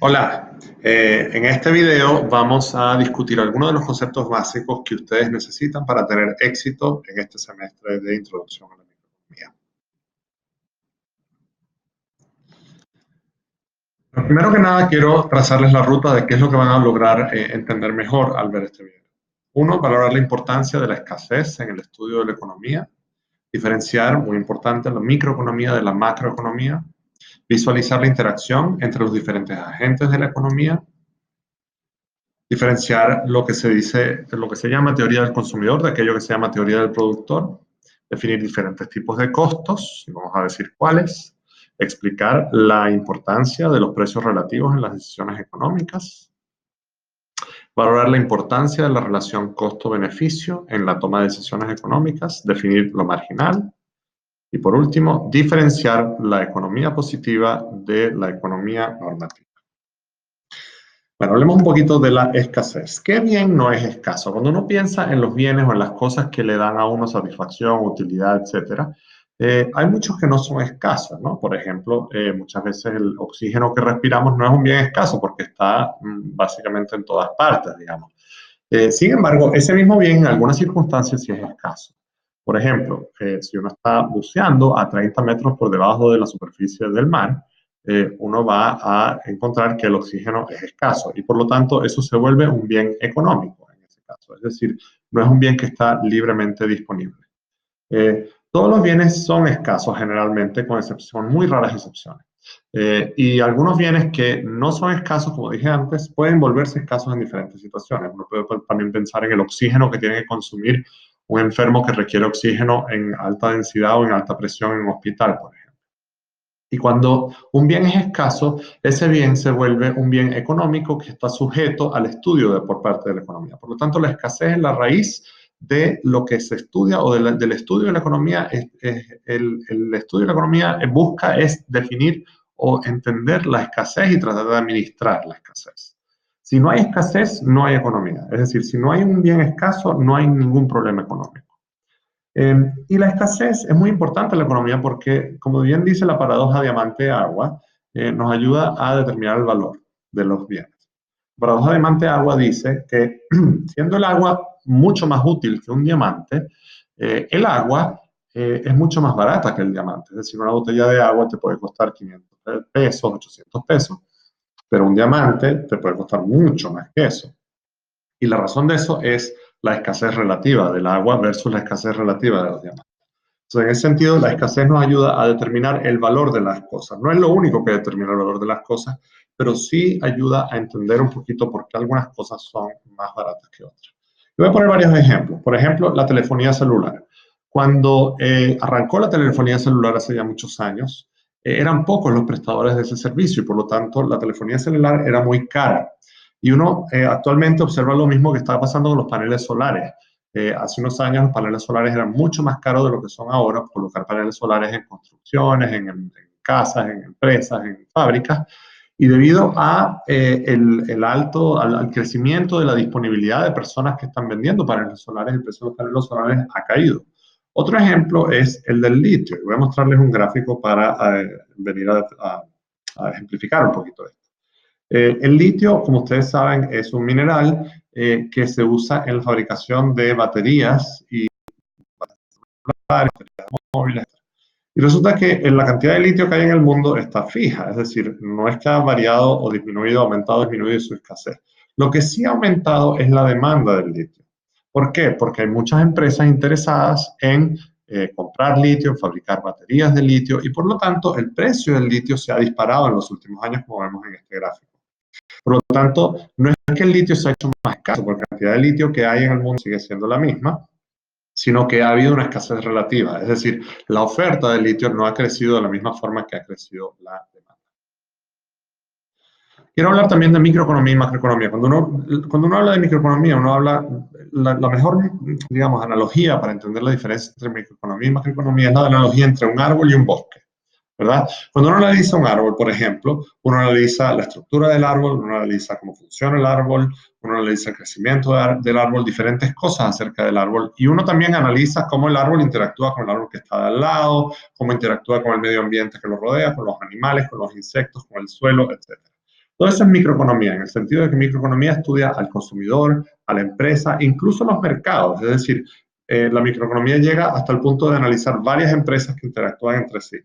Hola, en este video vamos a discutir algunos de los conceptos básicos que ustedes necesitan para tener éxito en este semestre de Introducción a la Microeconomía. Lo primero que nada quiero trazarles la ruta de qué es lo que van a lograr entender mejor al ver este video. Uno, valorar la importancia de la escasez en el estudio de la economía, diferenciar, muy importante, la microeconomía de la macroeconomía, visualizar la interacción entre los diferentes agentes de la economía, diferenciar lo que se dice, lo que se llama teoría del consumidor de aquello que se llama teoría del productor, definir diferentes tipos de costos, y vamos a decir cuáles, explicar la importancia de los precios relativos en las decisiones económicas, valorar la importancia de la relación costo-beneficio en la toma de decisiones económicas, definir lo marginal, y por último, diferenciar la economía positiva de la economía normativa. Bueno, hablemos un poquito de la escasez. ¿Qué bien no es escaso? Cuando uno piensa en los bienes o en las cosas que le dan a uno satisfacción, utilidad, etcétera, hay muchos que no son escasos, ¿no? Por ejemplo, muchas veces el oxígeno que respiramos no es un bien escaso porque está básicamente en todas partes, digamos. Sin embargo, ese mismo bien en algunas circunstancias sí es escaso. Por ejemplo, si uno está buceando a 30 metros por debajo de la superficie del mar, uno va a encontrar que el oxígeno es escaso y por lo tanto eso se vuelve un bien económico en ese caso. Es decir, no es un bien que está libremente disponible. Todos los bienes son escasos generalmente, con excepción, muy raras excepciones. Y algunos bienes que no son escasos, como dije antes, pueden volverse escasos en diferentes situaciones. Uno puede también pensar en el oxígeno que tiene que consumir un enfermo que requiere oxígeno en alta densidad o en alta presión en un hospital, por ejemplo. Y cuando un bien es escaso, ese bien se vuelve un bien económico que está sujeto al estudio por parte de la economía. Por lo tanto, la escasez es la raíz de lo que se estudia o del estudio de la economía. El estudio de la economía busca es definir o entender la escasez y tratar de administrar la escasez. Si no hay escasez, no hay economía. Es decir, si no hay un bien escaso, no hay ningún problema económico. Y la escasez es muy importante en la economía porque, como bien dice la paradoja diamante-agua, nos ayuda a determinar el valor de los bienes. La paradoja diamante-agua dice que siendo el agua mucho más útil que un diamante, el agua es mucho más barata que el diamante. Es decir, una botella de agua te puede costar 500 pesos, 800 pesos, pero un diamante te puede costar mucho más que eso. Y la razón de eso es la escasez relativa del agua versus la escasez relativa de los diamantes. Entonces, en ese sentido, la escasez nos ayuda a determinar el valor de las cosas. No es lo único que determina el valor de las cosas, pero sí ayuda a entender un poquito por qué algunas cosas son más baratas que otras. Voy a poner varios ejemplos. Por ejemplo, la telefonía celular. Cuando arrancó la telefonía celular hace ya muchos años, eran pocos los prestadores de ese servicio y por lo tanto la telefonía celular era muy cara. Y uno actualmente observa lo mismo que está pasando con los paneles solares. Hace unos años los paneles solares eran mucho más caros de lo que son ahora, colocar paneles solares en construcciones, en casas, en empresas, en fábricas, y debido a al crecimiento de la disponibilidad de personas que están vendiendo paneles solares, el precio de los paneles solares ha caído. Otro ejemplo es el del litio. Voy a mostrarles un gráfico para venir a ejemplificar un poquito esto. El litio, como ustedes saben, es un mineral que se usa en la fabricación de baterías y móviles. Y resulta que la cantidad de litio que hay en el mundo está fija, es decir, no es que ha variado o disminuido, aumentado o disminuido su escasez. Lo que sí ha aumentado es la demanda del litio. ¿Por qué? Porque hay muchas empresas interesadas en comprar litio, en fabricar baterías de litio y por lo tanto el precio del litio se ha disparado en los últimos años, como vemos en este gráfico. Por lo tanto, no es que el litio se ha hecho más escaso, porque la cantidad de litio que hay en el mundo sigue siendo la misma, sino que ha habido una escasez relativa. Es decir, la oferta de litio no ha crecido de la misma forma que ha crecido la demanda. Quiero hablar también de microeconomía y macroeconomía. Cuando uno habla de microeconomía, uno habla, la mejor, digamos, analogía para entender la diferencia entre microeconomía y macroeconomía es la analogía entre un árbol y un bosque. ¿Verdad? Cuando uno analiza un árbol, por ejemplo, uno analiza la estructura del árbol, uno analiza cómo funciona el árbol, uno analiza el crecimiento del árbol, diferentes cosas acerca del árbol, y uno también analiza cómo el árbol interactúa con el árbol que está de al lado, cómo interactúa con el medio ambiente que lo rodea, con los animales, con los insectos, con el suelo, etc. Todo eso es microeconomía, en el sentido de que microeconomía estudia al consumidor, a la empresa, incluso los mercados. Es decir, la microeconomía llega hasta el punto de analizar varias empresas que interactúan entre sí.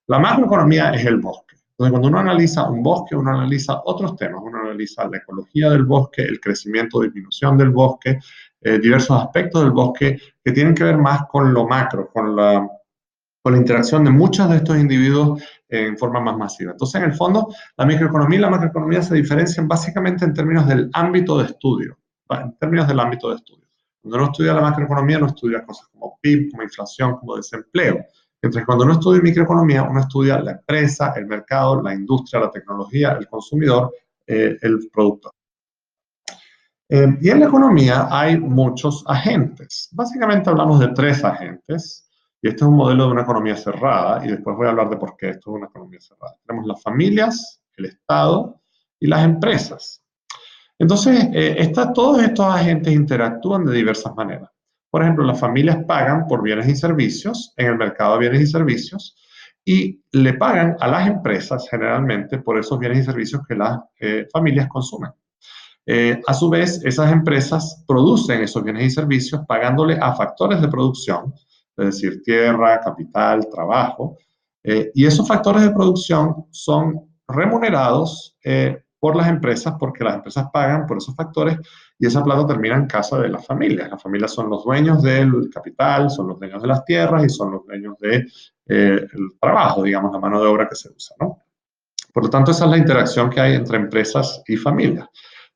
La macroeconomía es el bosque. Entonces, cuando uno analiza un bosque, uno analiza otros temas. Uno analiza la ecología del bosque, el crecimiento o disminución del bosque, diversos aspectos del bosque que tienen que ver más con lo macro, con la interacción de muchos de estos individuos en forma más masiva. Entonces, en el fondo, la microeconomía y la macroeconomía se diferencian básicamente en términos del ámbito de estudio. En términos del ámbito de estudio. Cuando uno estudia la macroeconomía, uno estudia cosas como PIB, como inflación, como desempleo. Mientras que cuando uno estudia microeconomía, uno estudia la empresa, el mercado, la industria, la tecnología, el consumidor, el productor. Y en la economía hay muchos agentes. Básicamente hablamos de tres agentes, y este es un modelo de una economía cerrada, y después voy a hablar de por qué esto es una economía cerrada. Tenemos las familias, el Estado y las empresas. Entonces, todos estos agentes interactúan de diversas maneras. Por ejemplo, las familias pagan por bienes y servicios en el mercado de bienes y servicios y le pagan a las empresas generalmente por esos bienes y servicios que las familias consumen. A su vez, esas empresas producen esos bienes y servicios pagándole a factores de producción, es decir, tierra, capital, trabajo, y esos factores de producción son remunerados por las empresas porque las empresas pagan por esos factores y esa plata termina en casa de las familias. Las familias son los dueños del capital, son los dueños de las tierras y son los dueños del trabajo, digamos, la mano de obra que se usa, ¿no? Por lo tanto, esa es la interacción que hay entre empresas y familias.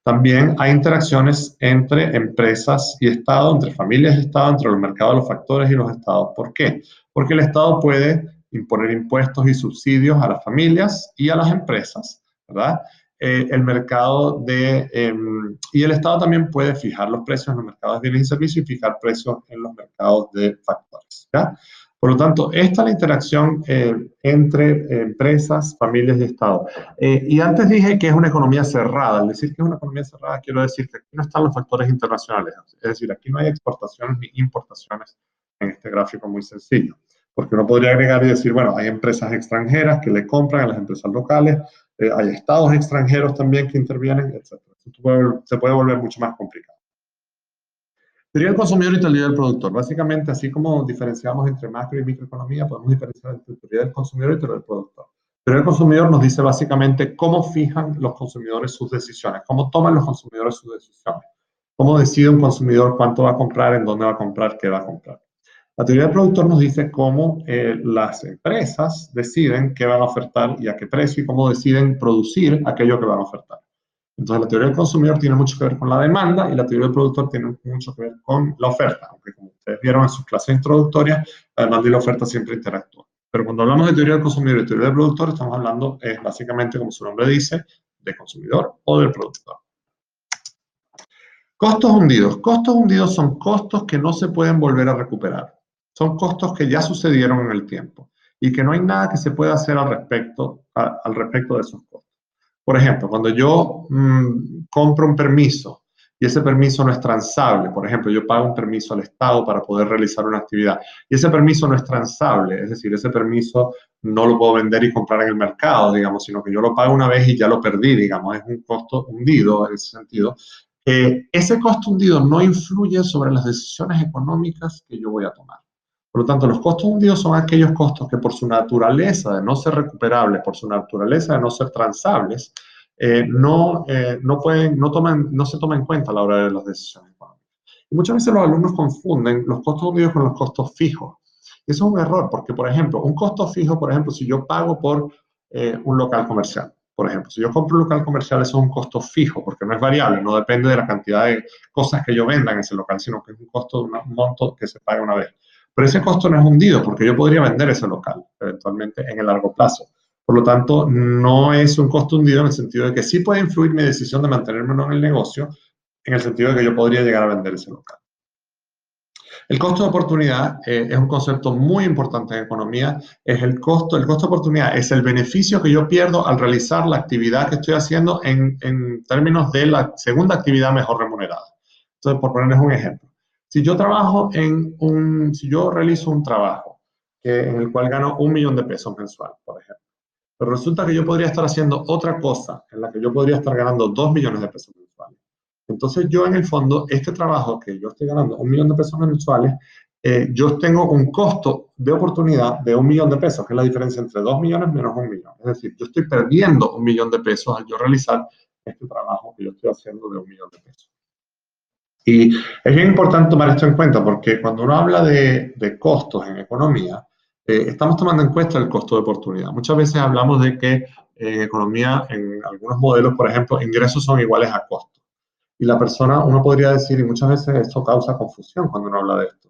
También hay interacciones entre empresas y Estado, entre familias y Estado, entre los mercados, los factores y los Estados. ¿Por qué? Porque el Estado puede imponer impuestos y subsidios a las familias y a las empresas, ¿verdad? El mercado y el Estado también puede fijar los precios en los mercados de bienes y servicios y fijar precios en los mercados de factores, ¿ya? Por lo tanto, esta es la interacción entre empresas, familias y Estado. Y antes dije que es una economía cerrada. Al decir que es una economía cerrada, quiero decir que aquí no están los factores internacionales. Es decir, aquí no hay exportaciones ni importaciones en este gráfico muy sencillo. Porque uno podría agregar y decir, bueno, hay empresas extranjeras que le compran a las empresas locales, hay estados extranjeros también que intervienen, etc. Se puede volver mucho más complicado. Teoría del consumidor y teoría del productor. Básicamente, así como diferenciamos entre macro y microeconomía, podemos diferenciar entre teoría del consumidor y teoría del productor. Teoría del consumidor nos dice básicamente cómo fijan los consumidores sus decisiones, cómo toman los consumidores sus decisiones, cómo decide un consumidor cuánto va a comprar, en dónde va a comprar, qué va a comprar. La teoría del productor nos dice cómo las empresas deciden qué van a ofertar y a qué precio y cómo deciden producir aquello que van a ofertar. Entonces, la teoría del consumidor tiene mucho que ver con la demanda y la teoría del productor tiene mucho que ver con la oferta, aunque como ustedes vieron en sus clases introductorias, la demanda y la oferta siempre interactúan. Pero cuando hablamos de teoría del consumidor y teoría del productor, estamos hablando básicamente, como su nombre dice, de consumidor o del productor. Costos hundidos. Costos hundidos son costos que no se pueden volver a recuperar. Son costos que ya sucedieron en el tiempo y que no hay nada que se pueda hacer al respecto de esos costos. Por ejemplo, cuando yo compro un permiso y ese permiso no es transable, por ejemplo, yo pago un permiso al Estado para poder realizar una actividad y ese permiso no es transable, es decir, ese permiso no lo puedo vender y comprar en el mercado, digamos, sino que yo lo pago una vez y ya lo perdí, digamos, es un costo hundido en ese sentido. Ese costo hundido no influye sobre las decisiones económicas que yo voy a tomar. Por lo tanto, los costos hundidos son aquellos costos que por su naturaleza de no ser recuperables, por su naturaleza de no ser transables, no se toman en cuenta a la hora de las decisiones económicas. Y muchas veces los alumnos confunden los costos hundidos con los costos fijos. Y eso es un error, porque, por ejemplo, un costo fijo, por ejemplo, si yo pago por un local comercial, por ejemplo, si yo compro un local comercial, eso es un costo fijo, porque no es variable, no depende de la cantidad de cosas que yo venda en ese local, sino que es un costo de un monto que se paga una vez. Pero ese costo no es hundido porque yo podría vender ese local eventualmente en el largo plazo. Por lo tanto, no es un costo hundido en el sentido de que sí puede influir mi decisión de mantenerme o no en el negocio, en el sentido de que yo podría llegar a vender ese local. El costo de oportunidad es un concepto muy importante en economía. Es el costo de oportunidad es el beneficio que yo pierdo al realizar la actividad que estoy haciendo en términos de la segunda actividad mejor remunerada. Entonces, por ponerles un ejemplo, si yo realizo un trabajo en el cual gano 1 millón de pesos mensual, por ejemplo, Pero resulta que yo podría estar haciendo otra cosa en la que yo podría estar ganando 2 millones de pesos mensuales. Entonces yo en el fondo, este trabajo que yo estoy ganando 1 millón de pesos mensuales, yo tengo un costo de oportunidad de 1 millón de pesos, que es la diferencia entre 2 millones menos 1 millón. Es decir, yo estoy perdiendo 1 millón de pesos al yo realizar este trabajo que yo estoy haciendo de 1 millón de pesos. Y es bien importante tomar esto en cuenta porque cuando uno habla de costos en economía, estamos tomando en cuenta el costo de oportunidad. Muchas veces hablamos de que en economía, en algunos modelos, por ejemplo, ingresos son iguales a costos. Y la persona, uno podría decir, y muchas veces esto causa confusión cuando uno habla de esto.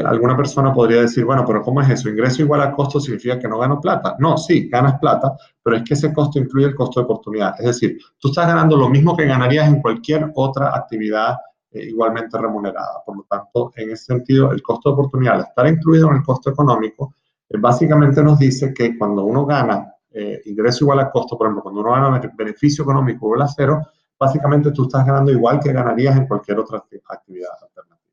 Alguna persona podría decir, bueno, pero ¿cómo es eso? ¿Ingreso igual a costo significa que no gano plata? No, sí, ganas plata, pero es que ese costo incluye el costo de oportunidad. Es decir, tú estás ganando lo mismo que ganarías en cualquier otra actividad igualmente remunerada. Por lo tanto, en ese sentido, el costo de oportunidad, al estar incluido en el costo económico, básicamente nos dice que cuando uno gana ingreso igual a costo, por ejemplo, cuando uno gana beneficio económico igual a cero, básicamente tú estás ganando igual que ganarías en cualquier otra actividad alternativa.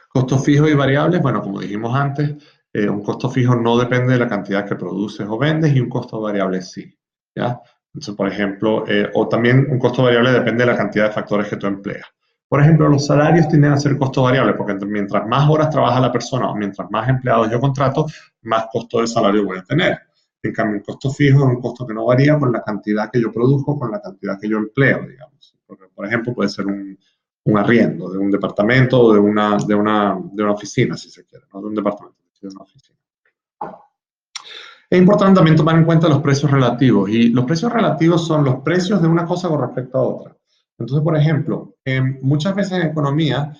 Costos fijos y variables, bueno, como dijimos antes, un costo fijo no depende de la cantidad que produces o vendes y un costo variable sí, ¿ya? Entonces, por ejemplo, o también un costo variable depende de la cantidad de factores que tú empleas. Por ejemplo, los salarios tienden a ser costo variable porque mientras más horas trabaja la persona o mientras más empleados yo contrato, más costo de salario voy a tener. En cambio, un costo fijo es un costo que no varía con la cantidad que yo produzco, con la cantidad que yo empleo, digamos. Porque, por ejemplo, puede ser un arriendo de un departamento o de una oficina, si se quiere, no de un departamento, de una oficina. Es importante también tomar en cuenta los precios relativos, y los precios relativos son los precios de una cosa con respecto a otra. Entonces, por ejemplo, muchas veces en economía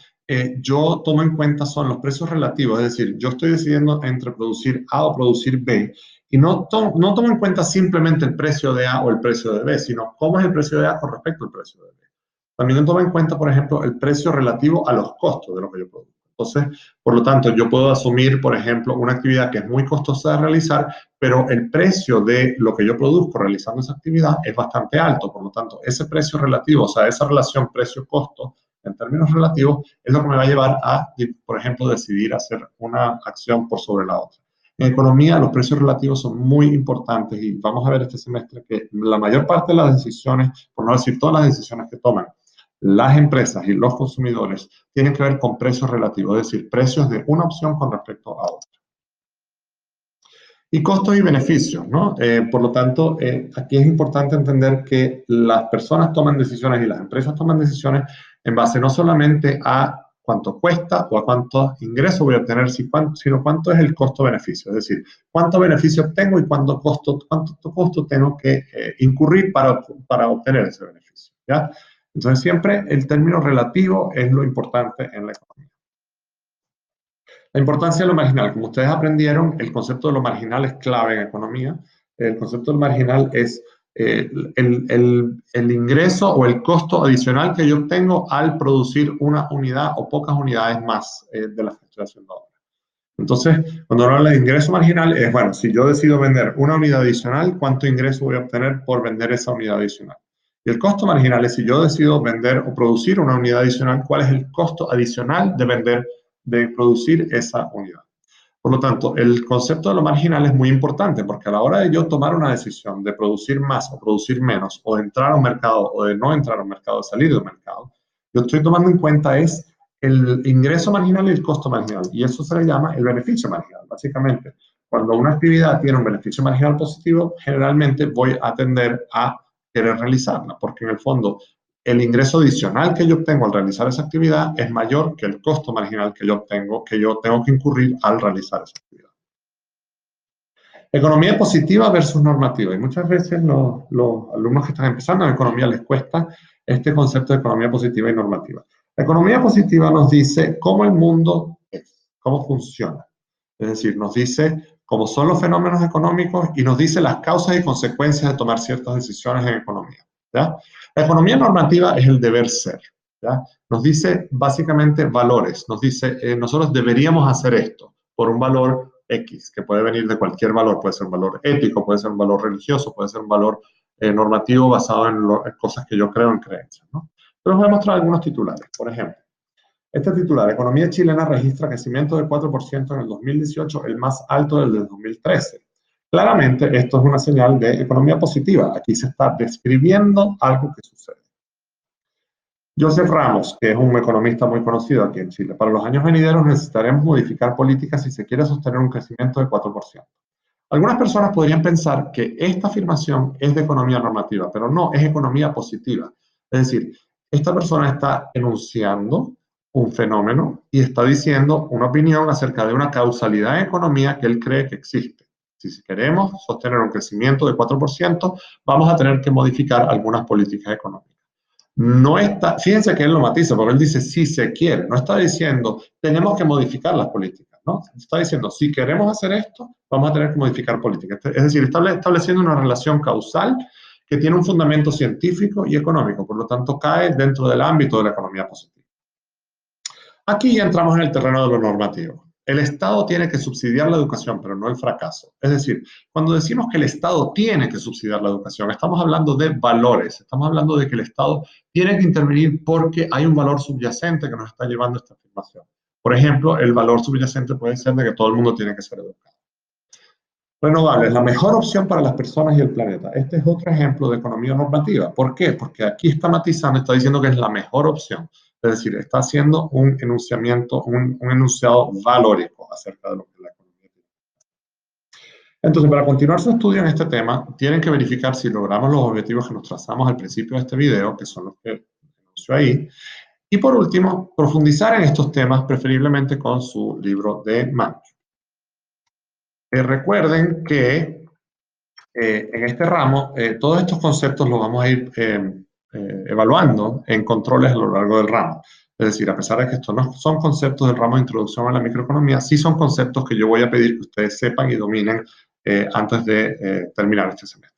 yo tomo en cuenta son los precios relativos, es decir, yo estoy decidiendo entre producir A o producir B, y no tomo en cuenta simplemente el precio de A o el precio de B, sino cómo es el precio de A con respecto al precio de B. También toma en cuenta, por ejemplo, el precio relativo a los costos de lo que yo produzco. Entonces, por lo tanto, yo puedo asumir, por ejemplo, una actividad que es muy costosa de realizar, pero el precio de lo que yo produzco realizando esa actividad es bastante alto. Por lo tanto, ese precio relativo, o sea, esa relación precio-costo en términos relativos, es lo que me va a llevar a, por ejemplo, decidir hacer una acción por sobre la otra. En economía, los precios relativos son muy importantes y vamos a ver este semestre que la mayor parte de las decisiones, por no decir todas las decisiones que toman las empresas y los consumidores, tienen que ver con precios relativos, es decir, precios de una opción con respecto a otra. Y costos y beneficios, ¿no? Por lo tanto, aquí es importante entender que las personas toman decisiones y las empresas toman decisiones en base no solamente a cuánto cuesta o a cuántos ingresos voy a obtener, sino cuánto es el costo-beneficio, es decir, cuánto beneficio obtengo y cuánto costo tengo que incurrir para obtener ese beneficio, ¿ya? Entonces, siempre el término relativo es lo importante en la economía. La importancia de lo marginal. Como ustedes aprendieron, el concepto de lo marginal es clave en economía. El concepto del marginal es el ingreso o el costo adicional que yo obtengo al producir una unidad o pocas unidades más de las que estoy haciendo ahora. Entonces, cuando uno habla de ingreso marginal, es bueno, si yo decido vender una unidad adicional, ¿cuánto ingreso voy a obtener por vender esa unidad adicional? Y el costo marginal es si yo decido vender o producir una unidad adicional, ¿cuál es el costo adicional de producir esa unidad? Por lo tanto, el concepto de lo marginal es muy importante porque a la hora de yo tomar una decisión de producir más o producir menos, o de entrar a un mercado o de no entrar a un mercado, de salir del mercado, yo estoy tomando en cuenta es el ingreso marginal y el costo marginal. Y eso se le llama el beneficio marginal. Básicamente, cuando una actividad tiene un beneficio marginal positivo, generalmente voy a tender a querer realizarla, porque en el fondo el ingreso adicional que yo obtengo al realizar esa actividad es mayor que el costo marginal que yo tengo que incurrir al realizar esa actividad. Economía positiva versus normativa. Y muchas veces los alumnos que están empezando en economía les cuesta este concepto de economía positiva y normativa. La economía positiva nos dice cómo el mundo es, cómo funciona. Es decir, nos dice cómo son los fenómenos económicos y nos dice las causas y consecuencias de tomar ciertas decisiones en economía, ¿ya? La economía normativa es el deber ser, ¿ya? Nos dice básicamente valores, nos dice nosotros deberíamos hacer esto por un valor X, que puede venir de cualquier valor, puede ser un valor ético, puede ser un valor religioso, puede ser un valor normativo basado en cosas que yo creo en creencias, ¿no? Pero les voy a mostrar algunos titulares. Por ejemplo, este titular, economía chilena registra crecimiento del 4% en el 2018, el más alto del 2013. Claramente, esto es una señal de economía positiva. Aquí se está describiendo algo que sucede. Joseph Ramos, que es un economista muy conocido aquí en Chile, para los años venideros necesitaremos modificar políticas si se quiere sostener un crecimiento de 4%. Algunas personas podrían pensar que esta afirmación es de economía normativa, pero no, es economía positiva. Es decir, esta persona está enunciando un fenómeno y está diciendo una opinión acerca de una causalidad en economía que él cree que existe. Si queremos sostener un crecimiento de 4%, vamos a tener que modificar algunas políticas económicas. No está, fíjense que él lo matiza, porque él dice si se quiere, no está diciendo tenemos que modificar las políticas, ¿no? Está diciendo si queremos hacer esto, vamos a tener que modificar políticas. Es decir, estableciendo una relación causal que tiene un fundamento científico y económico, por lo tanto cae dentro del ámbito de la economía positiva. Aquí ya entramos en el terreno de lo normativo. El Estado tiene que subsidiar la educación, pero no el fracaso. Es decir, cuando decimos que el Estado tiene que subsidiar la educación, estamos hablando de valores, estamos hablando de que el Estado tiene que intervenir porque hay un valor subyacente que nos está llevando a esta afirmación. Por ejemplo, el valor subyacente puede ser de que todo el mundo tiene que ser educado. Renovables, la mejor opción para las personas y el planeta. Este es otro ejemplo de economía normativa. ¿Por qué? Porque aquí está matizando, está diciendo que es la mejor opción. Es decir, está haciendo un enunciamiento, un enunciado valórico acerca de lo que es la economía. Entonces, para continuar su estudio en este tema, tienen que verificar si logramos los objetivos que nos trazamos al principio de este video, que son los que enuncio ahí. Y por último, profundizar en estos temas, preferiblemente con su libro de Mann. Recuerden que en este ramo, todos estos conceptos los vamos a ir evaluando en controles a lo largo del ramo. Es decir, a pesar de que estos no son conceptos del ramo de introducción a la microeconomía, sí son conceptos que yo voy a pedir que ustedes sepan y dominen antes de terminar este semestre.